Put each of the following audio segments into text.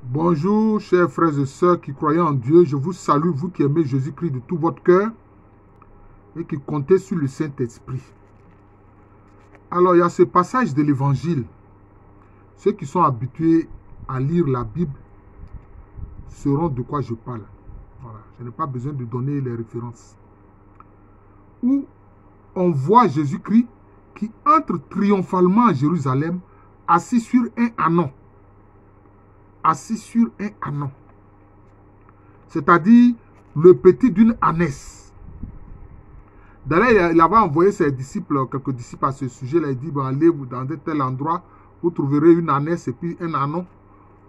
Bonjour, chers frères et sœurs qui croyez en Dieu. Je vous salue, vous qui aimez Jésus-Christ de tout votre cœur et qui comptez sur le Saint-Esprit. Alors, il y a ce passage de l'Évangile. Ceux qui sont habitués à lire la Bible sauront de quoi je parle. Voilà, je n'ai pas besoin de donner les références. Où on voit Jésus-Christ qui entre triomphalement à Jérusalem, assis sur un ânon. Assis sur un ânon. C'est-à-dire le petit d'une ânesse. D'ailleurs, il avait envoyé ses disciples, quelques disciples à ce sujet-là. Il dit, bon, allez dans tel endroit, vous trouverez une ânesse et puis un ânon.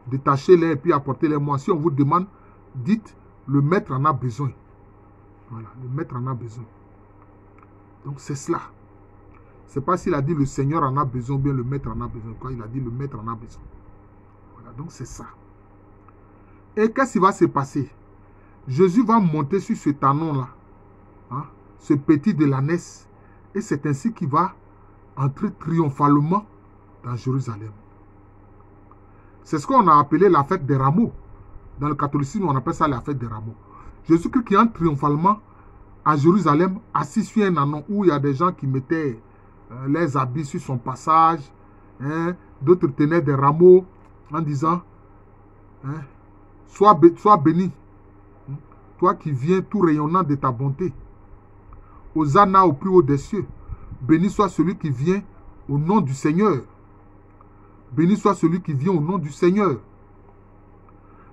Détachez-les et puis apportez-les moi. Si on vous demande, dites, le maître en a besoin. Voilà, le maître en a besoin. Donc c'est cela. C'est pas s'il a dit le Seigneur en a besoin ou bien le maître en a besoin. Quand il a dit le maître en a besoin. Voilà, donc c'est ça. Et qu'est-ce qui va se passer? Jésus va monter sur cet ânon-là. Hein, ce petit de l'ânesse. Et c'est ainsi qu'il va entrer triomphalement dans Jérusalem. C'est ce qu'on a appelé la fête des rameaux. Dans le catholicisme, on appelle ça la fête des rameaux. Jésus-Christ qui entre triomphalement à Jérusalem, assis sur un ânon où il y a des gens qui mettaient les habits sur son passage. Hein, d'autres tenaient des rameaux en disant, hein, sois béni, toi qui viens tout rayonnant de ta bonté. Hosanna au plus haut des cieux. Béni soit celui qui vient au nom du Seigneur. Béni soit celui qui vient au nom du Seigneur.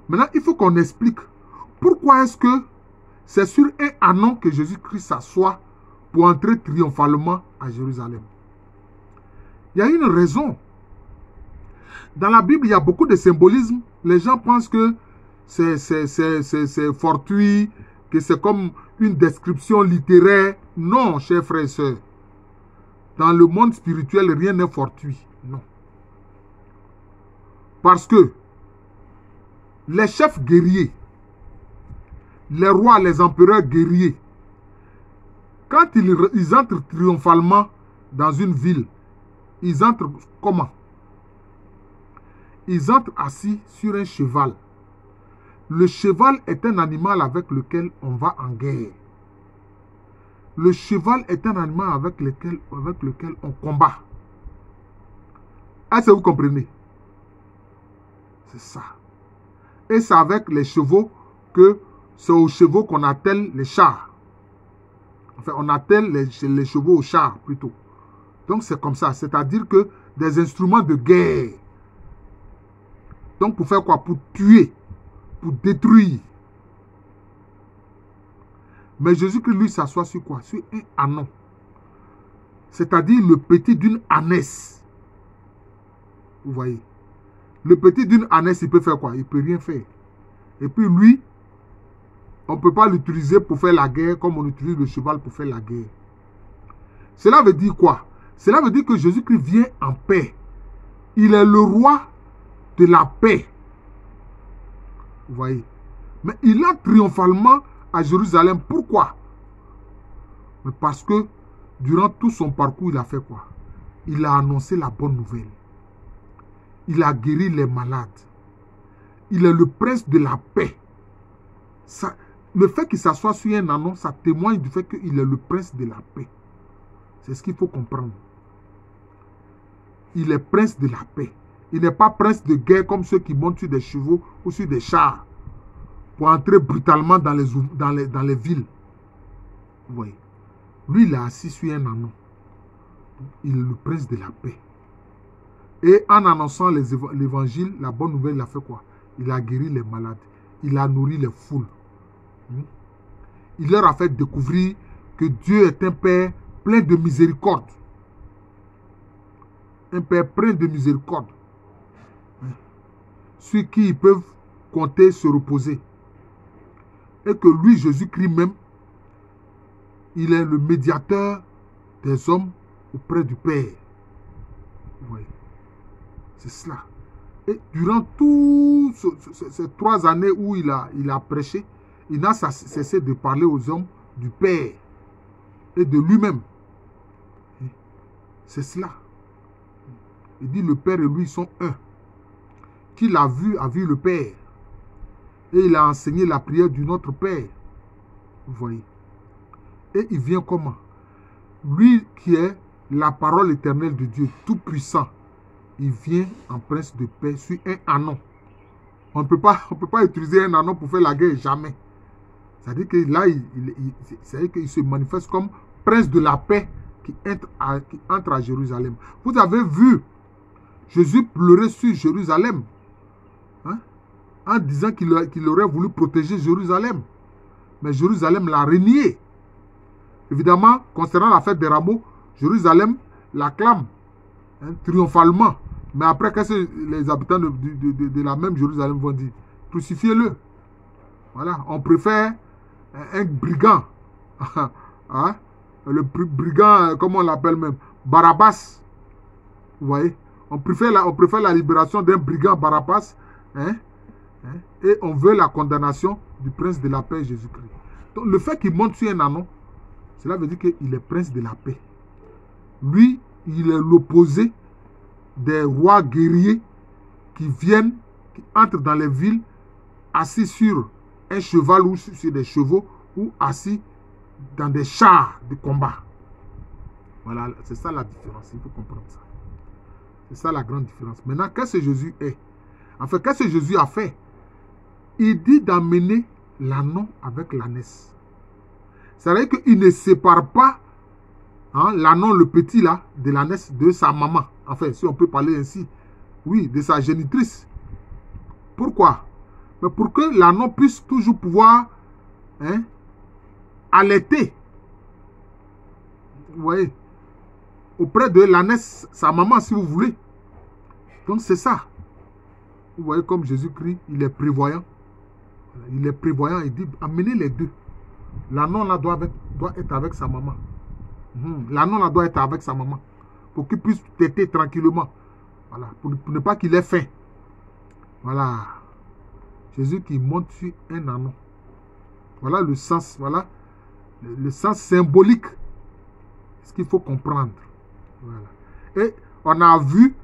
Maintenant, il faut qu'on explique pourquoi est-ce que c'est sur un ânon que Jésus-Christ s'assoit pour entrer triomphalement à Jérusalem. Il y a une raison. Dans la Bible, il y a beaucoup de symbolisme. Les gens pensent que c'est fortuit, que c'est comme une description littéraire. Non, chers frères et sœurs. Dans le monde spirituel, rien n'est fortuit. Non. Parce que les chefs guerriers, les rois, les empereurs guerriers, quand ils entrent triomphalement dans une ville, ils entrent comment? Ils entrent assis sur un cheval. Le cheval est un animal avec lequel on va en guerre. Le cheval est un animal avec lequel on combat. Est-ce que vous comprenez? C'est ça. Et c'est avec les chevaux que c'est aux chevaux qu'on attelle les chars. Enfin, on attelle les chevaux aux chars plutôt. Donc c'est comme ça. C'est-à-dire que des instruments de guerre. Donc pour faire quoi? Pour tuer. Pour détruire. Mais Jésus-Christ, lui, s'assoit sur quoi? Sur un ânon. C'est-à-dire le petit d'une ânesse. Vous voyez? Le petit d'une ânesse, il peut faire quoi? Il ne peut rien faire. Et puis lui, on ne peut pas l'utiliser pour faire la guerre comme on utilise le cheval pour faire la guerre. Cela veut dire quoi? Cela veut dire que Jésus-Christ vient en paix. Il est le roi de la paix. Vous voyez? Mais il a triomphalement à Jérusalem. Pourquoi? Mais parce que durant tout son parcours, il a fait quoi? Il a annoncé la bonne nouvelle. Il a guéri les malades. Il est le prince de la paix. Ça, le fait qu'il s'assoie sur un ânon, ça témoigne du fait qu'il est le prince de la paix. C'est ce qu'il faut comprendre. Il est prince de la paix. Il n'est pas prince de guerre comme ceux qui montent sur des chevaux ou sur des chars pour entrer brutalement dans les villes. Vous voyez. Lui, il est assis sur un ânon. Il est le prince de la paix. Et en annonçant l'évangile, la bonne nouvelle, il a fait quoi? Il a guéri les malades. Il a nourri les foules. Il leur a fait découvrir que Dieu est un Père plein de miséricorde. Un Père plein de miséricorde. Sur qui ils peuvent compter, se reposer. Et que lui, Jésus-Christ même, il est le médiateur des hommes auprès du Père. Vous voyez. C'est cela. Et durant toutes ces 3 années où il a prêché, il n'a cessé de parler aux hommes du Père et de lui-même. C'est cela. Il dit le Père et lui sont un. qui l'a vu a vu le Père. Et il a enseigné la prière du Notre Père. Vous voyez. Et il vient comment? Lui qui est la parole éternelle de Dieu, tout puissant. Il vient en prince de paix sur un anon. On ne peut pas utiliser un anon pour faire la guerre, jamais. C'est-à-dire que là, c'est-à-dire qu'il se manifeste comme prince de la paix qui entre à Jérusalem. Vous avez vu Jésus pleurer sur Jérusalem, hein, en disant qu'il aurait voulu protéger Jérusalem. Mais Jérusalem l'a renié. Évidemment, concernant la fête des rameaux, Jérusalem l'acclame, hein, triomphalement. Mais après, qu'est-ce que les habitants de la même Jérusalem vont dire? Crucifiez-le. Voilà, on préfère un brigand, hein? Le brigand, comment on l'appelle même, Barabbas. Vous voyez, on préfère la libération d'un brigand Barabbas, hein? Et on veut la condamnation du prince de la paix, Jésus-Christ. Donc le fait qu'il monte sur un anon, cela veut dire qu'il est prince de la paix. Lui, il est l'opposé des rois guerriers qui viennent, qui entrent dans les villes, assis sur un cheval ou sur des chevaux, ou assis dans des chars de combat. Voilà, c'est ça la différence, il faut comprendre ça. C'est ça la grande différence. Maintenant, qu'est-ce que Jésus est? En fait, qu'est-ce que Jésus a fait? Il dit d'amener l'anon avec l'ânesse. C'est-à-dire qu'il ne sépare pas, hein, l'anon, le petit là, de l'ânesse de sa maman. Enfin, si on peut parler ainsi, oui, de sa génitrice. Pourquoi? Mais pour que l'anon puisse toujours pouvoir, hein, allaiter. Vous voyez, auprès de l'ânesse, sa maman, si vous voulez. Donc c'est ça. Vous voyez comme Jésus-Christ, il est prévoyant. Il est prévoyant, il dit, amenez les deux. L'anon là doit être avec sa maman. L'anon là doit être avec sa maman. Pour qu'il puisse téter tranquillement. Voilà, pour ne pas qu'il ait faim. Voilà. Jésus qui monte sur un anon. Voilà le sens, voilà. Le sens symbolique. Ce qu'il faut comprendre. Voilà. Et on a vu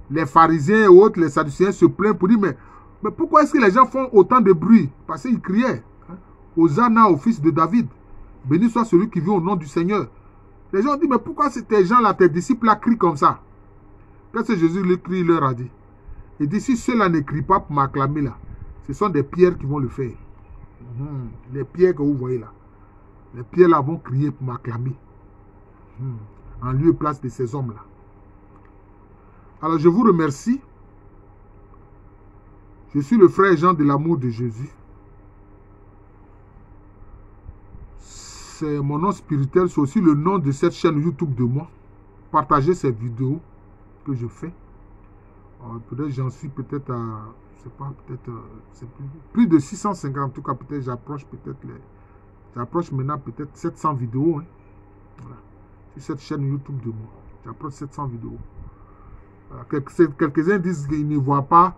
les pharisiens et autres, les sadducéens se plaignent pour dire, mais pourquoi est-ce que les gens font autant de bruit? Parce qu'ils criaient, hein, Hosanna au fils de David. Béni soit celui qui vient au nom du Seigneur. Les gens ont dit, mais pourquoi ces gens-là, tes disciples-là, crient comme ça? Qu'est-ce que Jésus il leur a dit? Il dit, si ceux-là ne crient pas pour m'acclamer là, ce sont des pierres qui vont le faire. Les pierres que vous voyez là. Les pierres là vont crier pour m'acclamer. En lieu et place de ces hommes-là. Alors je vous remercie. Je suis le frère Jean de l'amour de Jésus. C'est mon nom spirituel, c'est aussi le nom de cette chaîne YouTube de moi. Partagez ces vidéos que je fais. Peut-être j'en suis peut-être à, je sais pas, peut-être plus de 650, en tout cas peut-être j'approche maintenant peut-être 700 vidéos. Hein. Voilà. Sur cette chaîne YouTube de moi. J'approche 700 vidéos. Voilà. Quelques-uns disent qu'ils ne voient pas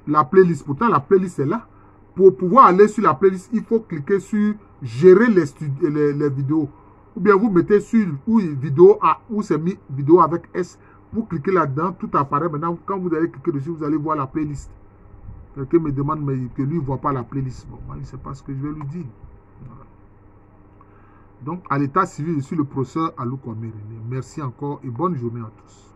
la playlist. Pourtant la playlist est là. Pour pouvoir aller sur la playlist, il faut cliquer sur gérer les vidéos. Ou bien vous mettez sur vidéo A, ou c'est mis vidéo avec S. Vous cliquez là-dedans, tout apparaît. Maintenant, quand vous allez cliquer dessus, vous allez voir la playlist. Quelqu'un me demande mais que lui ne voit pas la playlist. Bon, moi, il ne sait pas ce que je vais lui dire. Voilà. Donc, à l'état civil, je suis le professeur Alou Kwame René. Merci encore et bonne journée à tous.